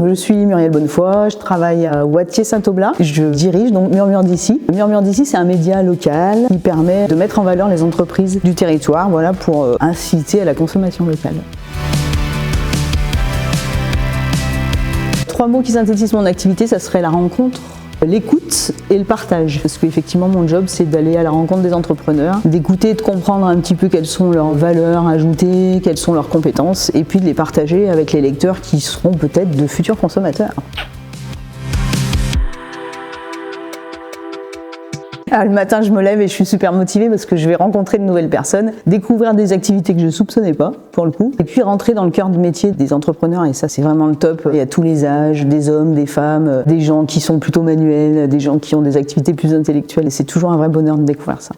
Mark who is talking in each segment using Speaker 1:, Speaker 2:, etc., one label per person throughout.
Speaker 1: Je suis Muriel Bonnefoy, je travaille à Wattier-Saint-Aublat. Je dirige donc Murmure d'ici. Murmure d'ici, c'est un média local qui permet de mettre en valeur les entreprises du territoire, voilà, pour inciter à la consommation locale. 3 mots qui synthétisent mon activité, ça serait la rencontre, l'écoute et le partage. Parce qu'effectivement, mon job, c'est d'aller à la rencontre des entrepreneurs, d'écouter, de comprendre un petit peu quelles sont leurs valeurs ajoutées, quelles sont leurs compétences, et puis de les partager avec les lecteurs qui seront peut-être de futurs consommateurs. Le matin, je me lève et je suis super motivée parce que je vais rencontrer de nouvelles personnes, découvrir des activités que je ne soupçonnais pas, pour le coup, et puis rentrer dans le cœur du métier des entrepreneurs, et ça, c'est vraiment le top. Il y a tous les âges, des hommes, des femmes, des gens qui sont plutôt manuels, des gens qui ont des activités plus intellectuelles, et c'est toujours un vrai bonheur de découvrir ça.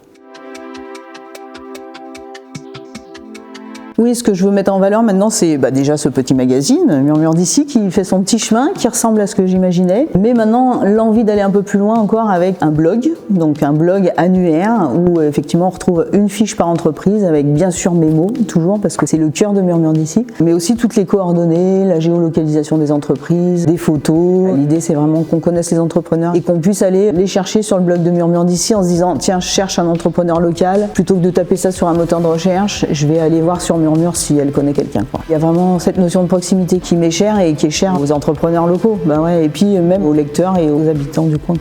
Speaker 1: Oui, ce que je veux mettre en valeur maintenant, c'est déjà ce petit magazine, Murmure d'ici, qui fait son petit chemin, qui ressemble à ce que j'imaginais. Mais maintenant, l'envie d'aller un peu plus loin encore avec un blog, donc un blog annuaire, où effectivement on retrouve une fiche par entreprise, avec bien sûr mes mots, toujours, parce que c'est le cœur de Murmure d'ici, mais aussi toutes les coordonnées, la géolocalisation des entreprises, des photos. L'idée, c'est vraiment qu'on connaisse les entrepreneurs et qu'on puisse aller les chercher sur le blog de Murmure d'ici en se disant, tiens, je cherche un entrepreneur local, plutôt que de taper ça sur un moteur de recherche, je vais aller voir sur Murmure si elle connaît quelqu'un. Il y a vraiment cette notion de proximité qui m'est chère et qui est chère aux entrepreneurs locaux, et puis même aux lecteurs et aux habitants du coin.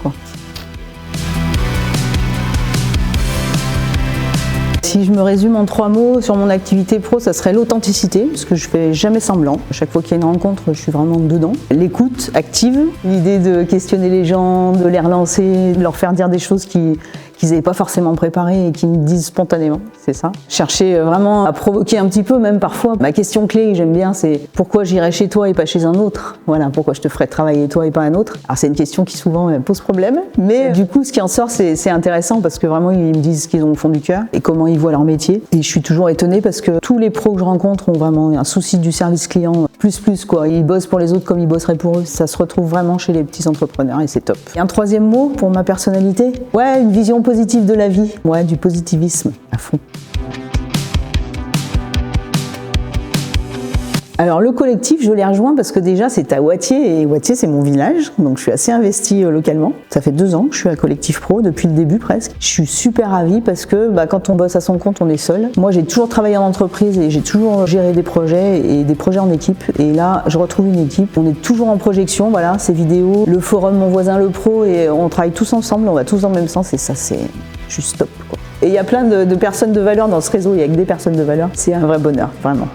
Speaker 1: Si je me résume en 3 mots sur mon activité pro, ça serait l'authenticité, parce que je fais jamais semblant. À chaque fois qu'il y a une rencontre, je suis vraiment dedans. L'écoute active, l'idée de questionner les gens, de les relancer, de leur faire dire des choses qu'ils n'avaient pas forcément préparées et qui me disent spontanément, c'est ça. Chercher vraiment à provoquer un petit peu, même parfois. Ma question clé que j'aime bien, c'est pourquoi j'irais chez toi et pas chez un autre? Voilà, pourquoi je te ferais travailler toi et pas un autre? Alors c'est une question qui souvent pose problème, mais du coup ce qui en sort c'est intéressant parce que vraiment ils me disent ce qu'ils ont au fond du cœur et comment ils voient leur métier. Et je suis toujours étonnée parce que tous les pros que je rencontre ont vraiment un souci du service client plus quoi. Ils bossent pour les autres comme ils bosseraient pour eux. Ça se retrouve vraiment chez les petits entrepreneurs et c'est top. Et un 3e mot pour ma personnalité, une vision positive de la vie, du positivisme à fond. Alors le collectif, je l'ai rejoint parce que déjà c'est à Wattier et Wattier c'est mon village, donc je suis assez investie localement. Ça fait 2 ans que je suis à Collectif Pro, depuis le début presque. Je suis super ravie parce que quand on bosse à son compte, on est seul. Moi j'ai toujours travaillé en entreprise et j'ai toujours géré des projets et des projets en équipe. Et là je retrouve une équipe, on est toujours en projection, ces vidéos, le forum Mon Voisin le Pro, et on travaille tous ensemble, on va tous dans le même sens et ça c'est juste top. Et il y a plein de personnes de valeur dans ce réseau, il y a que des personnes de valeur, c'est un vrai bonheur, vraiment.